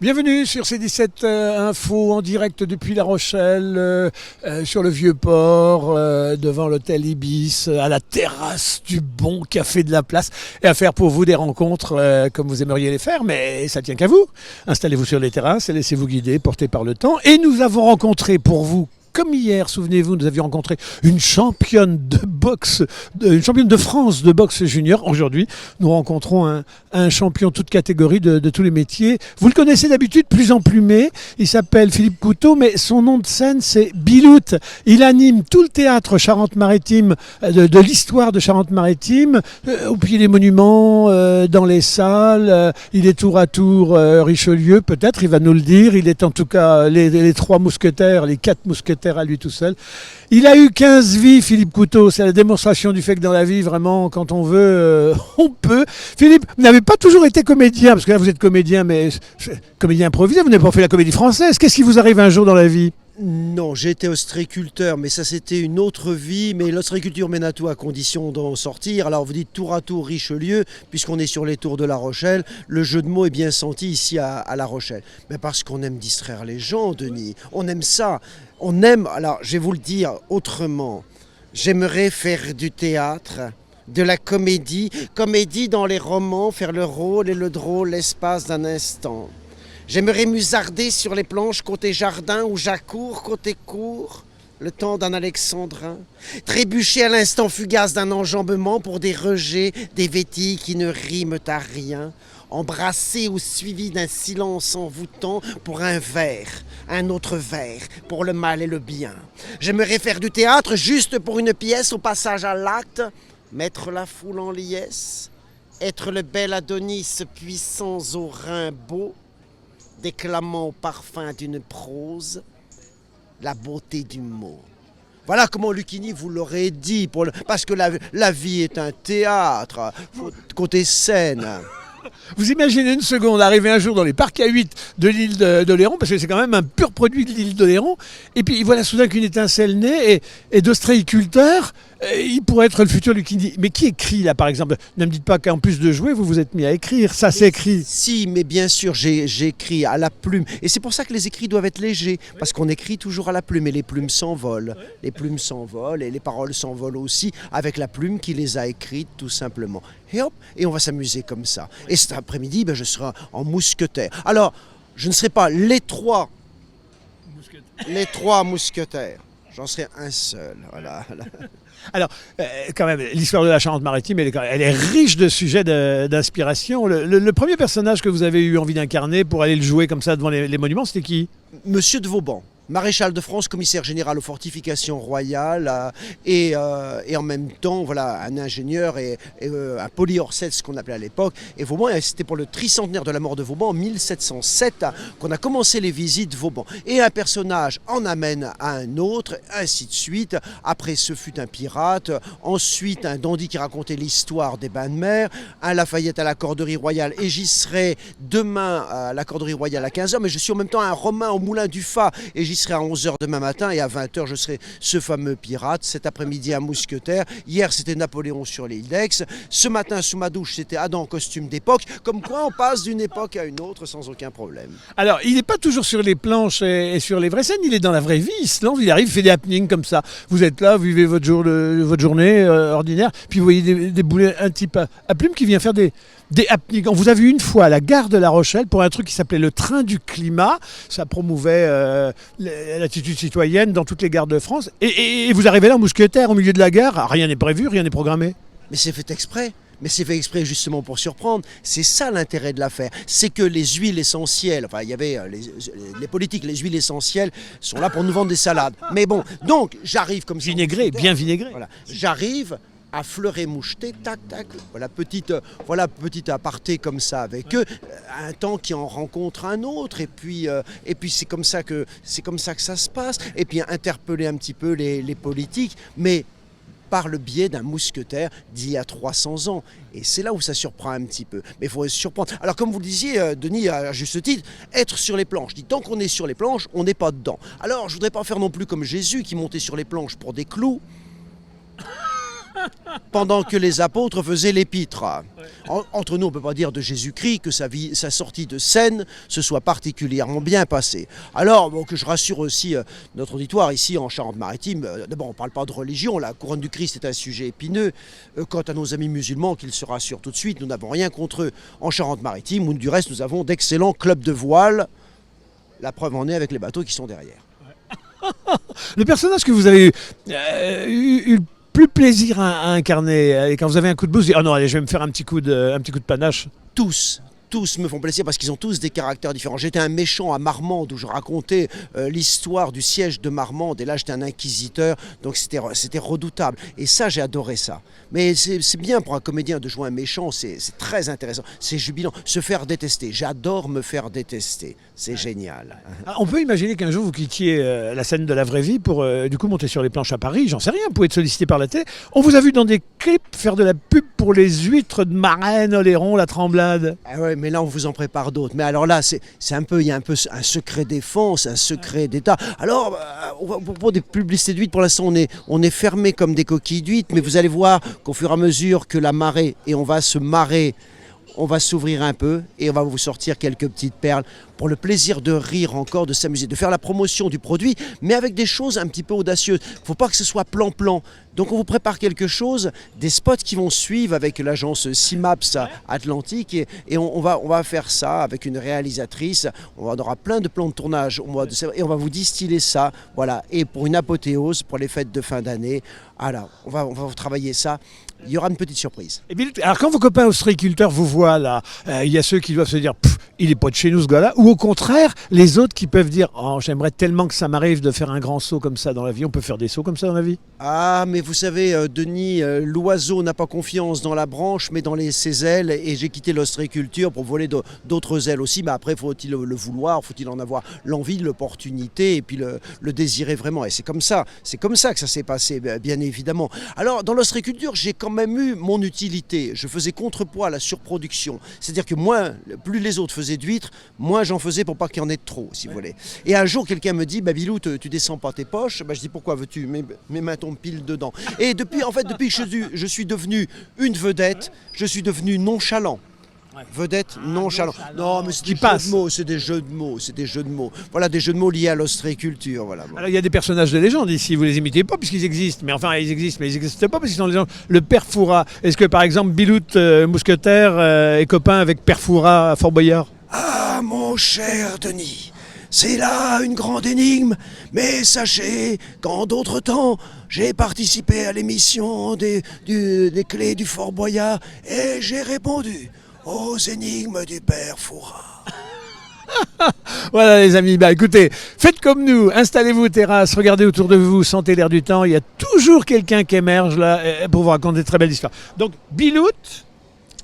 Bienvenue sur C17 Info en direct depuis La Rochelle, sur le Vieux-Port, devant l'hôtel Ibis, à la terrasse du bon café de la place, et à faire pour vous des rencontres comme vous aimeriez les faire, mais ça tient qu'à vous. Installez-vous sur les terrasses et laissez-vous guider, portés par le temps. Et nous avons rencontré pour vous, comme hier, souvenez-vous, nous avions rencontré une championne de boxe, une championne de France de boxe junior. Aujourd'hui, nous rencontrons un champion toute catégorie de tous les métiers. Vous le connaissez d'habitude, plus emplumé. Il s'appelle Philippe Couteau, mais son nom de scène, c'est Bilout. Il anime tout le théâtre Charente-Maritime, de l'histoire de Charente-Maritime, au pied des monuments, dans les salles. Il est tour à tour Richelieu, peut-être, il va nous le dire. Il est en tout cas les trois mousquetaires, les quatre mousquetaires à lui tout seul. Il a eu 15 vies, Philippe Couteau. C'est la démonstration du fait que dans la vie, vraiment, quand on veut, on peut. Philippe, vous n'avez pas toujours été comédien, parce que là, vous êtes comédien, mais comédien improvisé, vous n'avez pas fait la comédie française. Qu'est-ce qui vous arrive un jour dans la vie ? Non, j'ai été ostréiculteur, mais ça c'était une autre vie. Mais l'ostréiculture mène à tout à condition d'en sortir. Alors vous dites tour à tour Richelieu, puisqu'on est sur les tours de La Rochelle. Le jeu de mots est bien senti ici à La Rochelle. Mais parce qu'on aime distraire les gens, Denis. On aime ça. On aime, alors je vais vous le dire autrement. J'aimerais faire du théâtre, de la comédie. Comédie dans les romans, faire le rôle et le drôle l'espace d'un instant. J'aimerais musarder sur les planches côté jardin ou j'accours côté cour, le temps d'un alexandrin. Trébucher à l'instant fugace d'un enjambement pour des rejets, des vêtilles qui ne riment à rien. Embrassé ou suivi d'un silence envoûtant pour un vers, un autre vers, pour le mal et le bien. J'aimerais faire du théâtre juste pour une pièce au passage à l'acte, mettre la foule en liesse, être le bel Adonis puissant aux reins beaux, déclamant au parfum d'une prose la beauté du mot. Voilà comment Lucchini vous l'aurait dit, parce que la vie est un théâtre, côté scène. Vous imaginez une seconde arriver un jour dans les parcs à 8 de l'île d'Oléron, parce que c'est quand même un pur produit de l'île d'Oléron, et puis voilà soudain qu'une étincelle naît, et d'ostréiculteur, il pourrait être le futur Lucchini. Mais qui écrit là par exemple ? Ne me dites pas qu'en plus de jouer, vous vous êtes mis à écrire, ça s'écrit. Si, mais bien sûr, j'écris à la plume. Et c'est pour ça que les écrits doivent être légers, parce qu'on écrit toujours à la plume, et les plumes s'envolent. Les plumes s'envolent, et les paroles s'envolent aussi, avec la plume qui les a écrites, tout simplement. Et hop, et on va s'amuser comme ça. Et cet après-midi, je serai en mousquetaire. Alors, je ne serai pas les trois mousquetaires. J'en serai un seul, voilà. Alors, quand même, l'histoire de la Charente-Maritime, elle est riche de sujets d'inspiration. Le premier personnage que vous avez eu envie d'incarner pour aller le jouer comme ça devant les monuments, c'était qui ? Monsieur de Vauban. Maréchal de France, commissaire général aux fortifications royales et en même temps voilà, un ingénieur et un polyorcète, ce qu'on appelait à l'époque. Et Vauban, c'était pour le tricentenaire de la mort de Vauban en 1707 qu'on a commencé les visites Vauban. Et un personnage en amène à un autre, ainsi de suite. Après, ce fut un pirate. Ensuite, un dandy qui racontait l'histoire des bains de mer. Un Lafayette à la Corderie royale. Et j'y serai demain à la Corderie royale à 15h. Mais je suis en même temps un Romain au Moulin du Fat. Et j'y serai à 11h demain matin et à 20h je serai ce fameux pirate. Cet après-midi un mousquetaire. Hier c'était Napoléon sur l'île d'Aix. Ce matin sous ma douche c'était Adam en costume d'époque. Comme quoi on passe d'une époque à une autre sans aucun problème. Alors il n'est pas toujours sur les planches et sur les vraies scènes, il est dans la vraie vie. Il se lance, il arrive, il fait des happenings comme ça. Vous êtes là, vous vivez votre journée ordinaire, puis vous voyez des boulets, un type à plume qui vient faire des happenings. On vous a vu une fois à la gare de La Rochelle pour un truc qui s'appelait le train du climat. Ça promouvait l'attitude citoyenne dans toutes les gares de France. Et vous arrivez là en mousquetaire au milieu de la gare. Rien n'est prévu, rien n'est programmé. Mais c'est fait exprès. Mais c'est fait exprès justement pour surprendre. C'est ça l'intérêt de l'affaire. C'est que les huiles essentielles, enfin il y avait les politiques, les huiles essentielles sont là pour nous vendre des salades. Mais bon, donc j'arrive comme ça. Vinaigré, bien vinaigré. Voilà. J'arrive à fleurer moucheté, tac, tac, voilà petit aparté comme ça avec eux, un temps qui en rencontre un autre, et puis c'est comme ça que ça se passe, et puis interpeller un petit peu les politiques, mais par le biais d'un mousquetaire d'il y a 300 ans. Et c'est là où ça surprend un petit peu. Mais il faut se surprendre. Alors comme vous le disiez, Denis, à juste titre, être sur les planches. Je dis, tant qu'on est sur les planches, on n'est pas dedans. Alors je ne voudrais pas faire non plus comme Jésus qui montait sur les planches pour des clous. pendant que les apôtres faisaient l'épître. Entre nous, on ne peut pas dire de Jésus-Christ que sa sortie de scène se soit particulièrement bien passée. Alors, que je rassure aussi notre auditoire ici en Charente-Maritime, d'abord on ne parle pas de religion, la couronne du Christ est un sujet épineux. Quant à nos amis musulmans, qu'ils se rassurent tout de suite, nous n'avons rien contre eux en Charente-Maritime, où du reste nous avons d'excellents clubs de voile. La preuve en est avec les bateaux qui sont derrière. Le personnage que vous avez eu le plus plaisir à incarner, et quand vous avez un coup de blues, vous dites, oh non, allez, je vais me faire un petit coup de panache. Tous me font plaisir parce qu'ils ont tous des caractères différents. J'étais un méchant à Marmande où je racontais l'histoire du siège de Marmande et là j'étais un inquisiteur, donc c'était redoutable. Et ça, j'ai adoré ça. Mais c'est bien pour un comédien de jouer un méchant, c'est très intéressant, c'est jubilant. Se faire détester, j'adore me faire détester, c'est génial. On peut imaginer qu'un jour vous quittiez la scène de la vraie vie pour du coup monter sur les planches à Paris, j'en sais rien, vous pouvez être sollicité par la télé. On vous a vu dans des clips faire de la pub pour les huîtres de Marennes, Oléron, la Tremblade. Ah ouais, mais là on vous en prépare d'autres. Mais alors là, il y a un peu un secret défense, un secret d'État. Alors, pour des publicités d'huîtres, pour l'instant on est fermé comme des coquilles d'huîtres, mais vous allez voir qu'au fur et à mesure que la marée, et on va se marrer, on va s'ouvrir un peu et on va vous sortir quelques petites perles pour le plaisir de rire encore, de s'amuser, de faire la promotion du produit, mais avec des choses un petit peu audacieuses. Il ne faut pas que ce soit plan-plan. Donc on vous prépare quelque chose, des spots qui vont suivre avec l'agence Simaps Atlantique et on va faire ça avec une réalisatrice. On aura plein de plans de tournage au mois de septembre et on va vous distiller ça. Voilà. Et pour une apothéose, pour les fêtes de fin d'année, alors, on va vous travailler ça. Il y aura une petite surprise. Et bien, alors quand vos copains ostréiculteurs vous voient là, il y a ceux qui doivent se dire il n'est pas de chez nous ce gars-là, ou au contraire, les autres qui peuvent dire oh, j'aimerais tellement que ça m'arrive de faire un grand saut comme ça dans la vie. On peut faire des sauts comme ça dans la vie? Ah, mais vous savez, Denis, l'oiseau n'a pas confiance dans la branche, mais dans ses ailes. Et j'ai quitté l'ostréiculture pour voler d'autres ailes aussi. Mais après, faut-il le vouloir, faut-il en avoir l'envie, l'opportunité, et puis le désirer vraiment. Et c'est comme ça que ça s'est passé, bien évidemment. Alors, dans l'ostréiculture, j'ai quand même eu mon utilité. Je faisais contrepoids à la surproduction. C'est-à-dire que plus les autres faisaient d'huîtres, moins j'en faisais pour pas qu'il y en ait trop, si vous voulez. Et un jour, quelqu'un me dit, Bilou, tu descends pas tes poches. Je dis, pourquoi veux-tu? Mes mains tombent pile dedans. Et depuis que je suis devenu une vedette, je suis devenu nonchalant. Vedette nonchalant. Non, mais c'est des jeux de mots. Voilà, des jeux de mots liés à l'ostréiculture. Voilà. Alors, il y a des personnages de légende ici, vous les imitez pas puisqu'ils existent. Mais enfin, ils existent pas parce qu'ils sont des gens. Le Père Fouras. Est-ce que par exemple, Bilout Mousquetaire est copain avec Père Fouras à Fort Boyard? Ah, mon cher Denis, c'est là une grande énigme, mais sachez qu'en d'autres temps, j'ai participé à l'émission des clés du Fort Boyard et j'ai répondu aux énigmes du Père Fouras. Voilà les amis, écoutez, faites comme nous, installez-vous aux terrasses, regardez autour de vous, sentez l'air du temps, il y a toujours quelqu'un qui émerge là pour vous raconter de très belles histoires. Donc Bilout.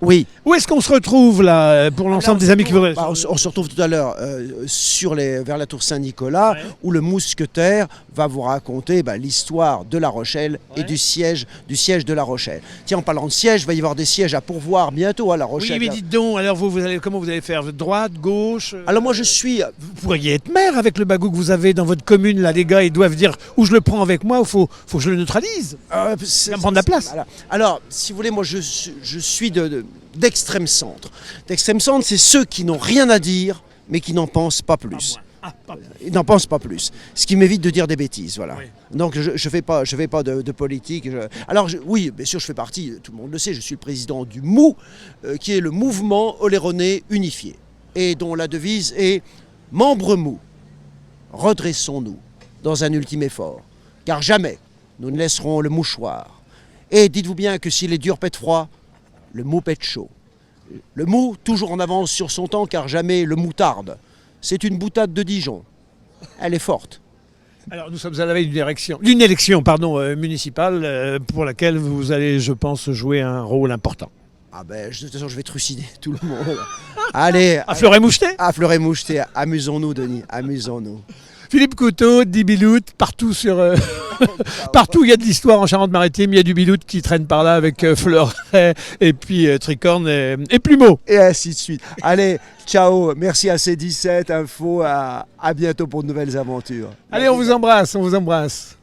Oui. Où est-ce qu'on se retrouve là pour l'ensemble des amis qui vous restent? On se retrouve tout à l'heure vers la tour Saint-Nicolas, où le mousquetaire va vous raconter l'histoire de La Rochelle et du siège de La Rochelle. Tiens, en parlant de siège, il va y avoir des sièges à pourvoir bientôt à La Rochelle. Oui, mais dites donc, alors comment vous allez faire? Droite, gauche? Alors moi je suis... Vous pourriez être maire avec le bagou que vous avez dans votre commune, là les gars, ils doivent dire où je le prends avec moi ou faut que je le neutralise. Prendre la place. Alors, si vous voulez, moi je suis d'extrême centre. D'extrême centre, c'est ceux qui n'ont rien à dire, mais qui n'en pensent pas plus. Ils n'en pensent pas plus. Ce qui m'évite de dire des bêtises, voilà. Oui. Donc je fais pas de politique. Alors oui, bien sûr, je fais partie, tout le monde le sait, je suis le président du MOU, qui est le Mouvement Oléronais Unifié, et dont la devise est « Membres mou, redressons-nous dans un ultime effort, car jamais nous ne laisserons le mouchoir. Et dites-vous bien que si les durs pètent froid, le mou pète chaud. Le mou, toujours en avance sur son temps, car jamais le moutarde. C'est une boutade de Dijon. Elle est forte. » Alors nous sommes à la veille d'une élection municipale pour laquelle vous allez, je pense, jouer un rôle important. Ah de toute façon, je vais trucider tout le monde. Allez. À Fleuret-Moucheté. À Fleuret-Moucheté. Amusons-nous, Denis. Amusons-nous. Philippe Couteau, dit Bilout, partout partout il y a de l'histoire en Charente-Maritime, il y a du Bilout qui traîne par là avec Fleuret et puis Tricorne et Plumeau. Et ainsi de suite. Allez, ciao, merci à C17 Info, à bientôt pour de nouvelles aventures. Allez, on vous embrasse.